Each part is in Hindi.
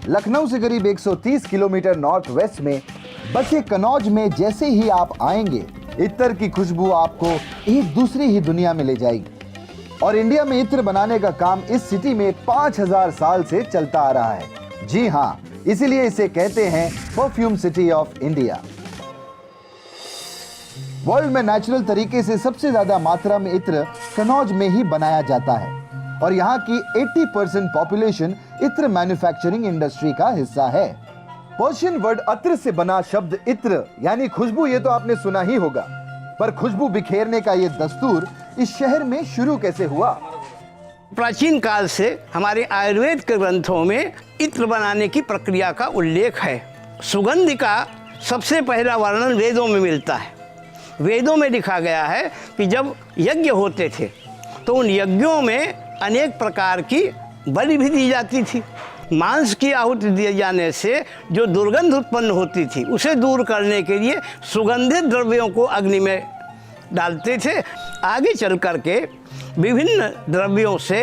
लखनऊ से करीब 130 किलोमीटर नॉर्थ वेस्ट में बसे कनौज में जैसे ही आप आएंगे, इत्र की खुशबू आपको एक दूसरी ही दुनिया में ले जाएगी। और इंडिया में इत्र बनाने का काम इस सिटी में 5000 साल से चलता आ रहा है। जी हाँ, इसीलिए इसे कहते हैं perfume city of India. World में नेचुरल तरीके से सबसे ज्यादा मात्रा में इत्र कनौज में ही बनाया जाता है और यहाँ की 80% पॉपुलेशन इत्र मैन्युफैक्चरिंग इंडस्ट्री का हिस्सा है। पर्शियन वर्ड अत्र से बना शब्द इत्र यानी खुशबू, ये तो आपने सुना ही होगा, पर खुशबू बिखेरने का ये दस्तूर इस शहर में शुरू कैसे हुआ? प्राचीन काल से हमारे आयुर्वेद के ग्रंथों में इत्र बनाने की प्रक्रिया का उल्लेख है। सुगंध का सबसे पहला वर्णन वेदों में मिलता है। वेदों में लिखा गया है कि जब यज्ञ होते थे तो उन यज्ञों में अनेक प्रकार की बलि भी दी जाती थी। मांस की आहुति दिए जाने से जो दुर्गंध उत्पन्न होती थी उसे दूर करने के लिए सुगंधित द्रव्यों को अग्नि में डालते थे। आगे चल कर के विभिन्न द्रव्यों से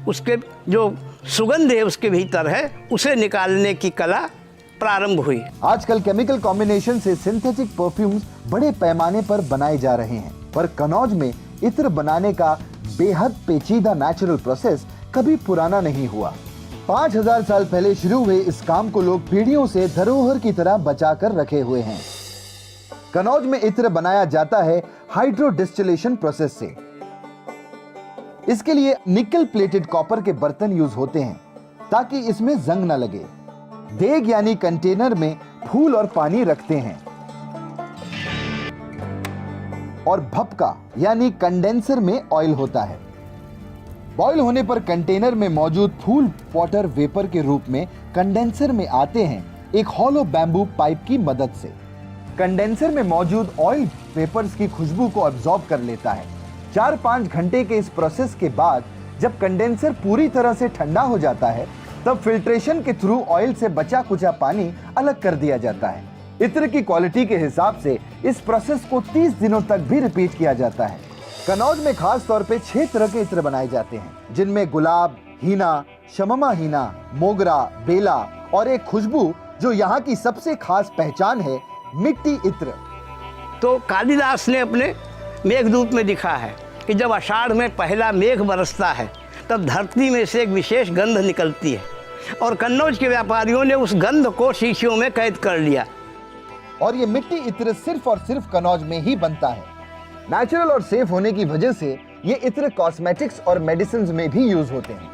उसके जो सुगंध है उसके भीतर है उसे निकालने की कला प्रारंभ हुई। आजकल केमिकल कॉम्बिनेशन से सिंथेटिक परफ्यूम्स बड़े पैमाने पर बनाए जा रहे हैं, पर कनौज में इत्र बनाने का बेहद पेचीदा नेचुरल प्रोसेस कभी पुराना नहीं हुआ। 5000 साल पहले शुरू हुए इस काम को लोग पीढ़ियों से धरोहर की तरह बचा कर रखे हुए हैं। कनौज में इत्र बनाया जाता है हाइड्रो डिस्टिलेशन प्रोसेस से। इसके लिए निकल प्लेटेड कॉपर के बर्तन यूज होते हैं ताकि इसमें जंग न लगे। देग यानी कंटेनर में फूल और पानी रखते हैं और भपका यानी कंडेंसर में ऑयल होता है। बॉयल होने पर कंटेनर में मौजूद फूल वाटर वेपर के रूप में कंडेंसर में आते हैं एक हॉलो बैम्बू पाइप की मदद से। कंडेंसर में मौजूद ऑयल वेपर्स की खुशबू को अब्सॉर्ब कर लेता है। 4-5 घंटे के इस प्रोसेस के बाद जब कंडेंसर पूरी तरह से ठंडा हो जाता है तब फिल्ट्रेशन के थ्रू ऑयल से बचा कुचा पानी अलग कर दिया जाता है। इत्र की क्वालिटी के हिसाब से इस प्रोसेस को 30 दिनों तक भी रिपीट किया जाता है। कनौज में खास तौर पे 6 तरह के इत्र बनाए जाते हैं, जिनमें गुलाब, हीना, शममा हीना, मोगरा, बेला और एक खुशबू जो यहाँ की सबसे खास पहचान है, मिट्टी इत्र। तो कालिदास ने अपने मेघदूत में लिखा है कि जब आषाढ़ में पहला मेघ बरसता है तब धरती में से एक विशेष गंध निकलती है और कन्नौज के व्यापारियों ने उस गंध को शीशियों में कैद कर लिया। और ये मिट्टी इत्र सिर्फ और सिर्फ कनौज में ही बनता है। नेचुरल और सेफ होने की वजह से ये इत्र कॉस्मेटिक्स और मेडिसिन में भी यूज होते हैं।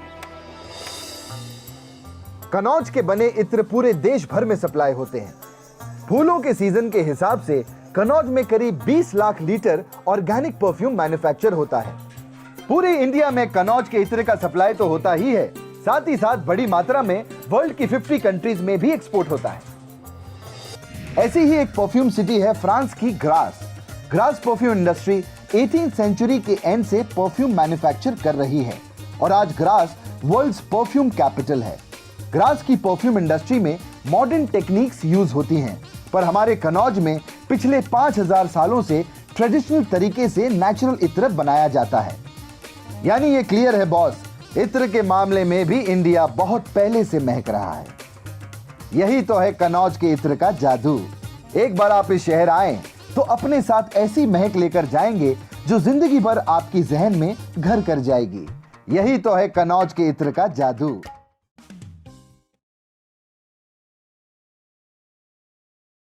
कनौज के बने इत्र पूरे देश भर में सप्लाई होते हैं। फूलों के सीजन के हिसाब से कनौज में करीब 20 lakh litre organic perfume manufacture होता है। पूरे इंडिया में कनौज के इत्र का सप्लाई तो होता ही है, साथ ही साथ बड़ी मात्रा में वर्ल्ड की 50 कंट्रीज में भी एक्सपोर्ट होता है। ऐसी ही एक परफ्यूम सिटी है फ्रांस की Grasse. Grasse perfume industry 18th century के एंड से परफ्यूम मैन्युफैक्चर कर रही है और आज ग्रास वर्ल्ड्स परफ्यूम कैपिटल है। ग्रास की परफ्यूम इंडस्ट्री में मॉडर्न टेक्निक्स यूज होती हैं, पर हमारे कनौज में पिछले 5000 सालों से ट्रेडिशनल तरीके से नेचुरल इत्र बनाया जाता है। यानी ये क्लियर है बॉस, इत्र के मामले में भी इंडिया बहुत पहले से महक रहा है। यही तो है कनौज के इत्र का जादू। एक बार आप इस शहर आए तो अपने साथ ऐसी महक लेकर जाएंगे जो जिंदगी भर आपकी जहन में घर कर जाएगी। यही तो है कनौज के इत्र का जादू।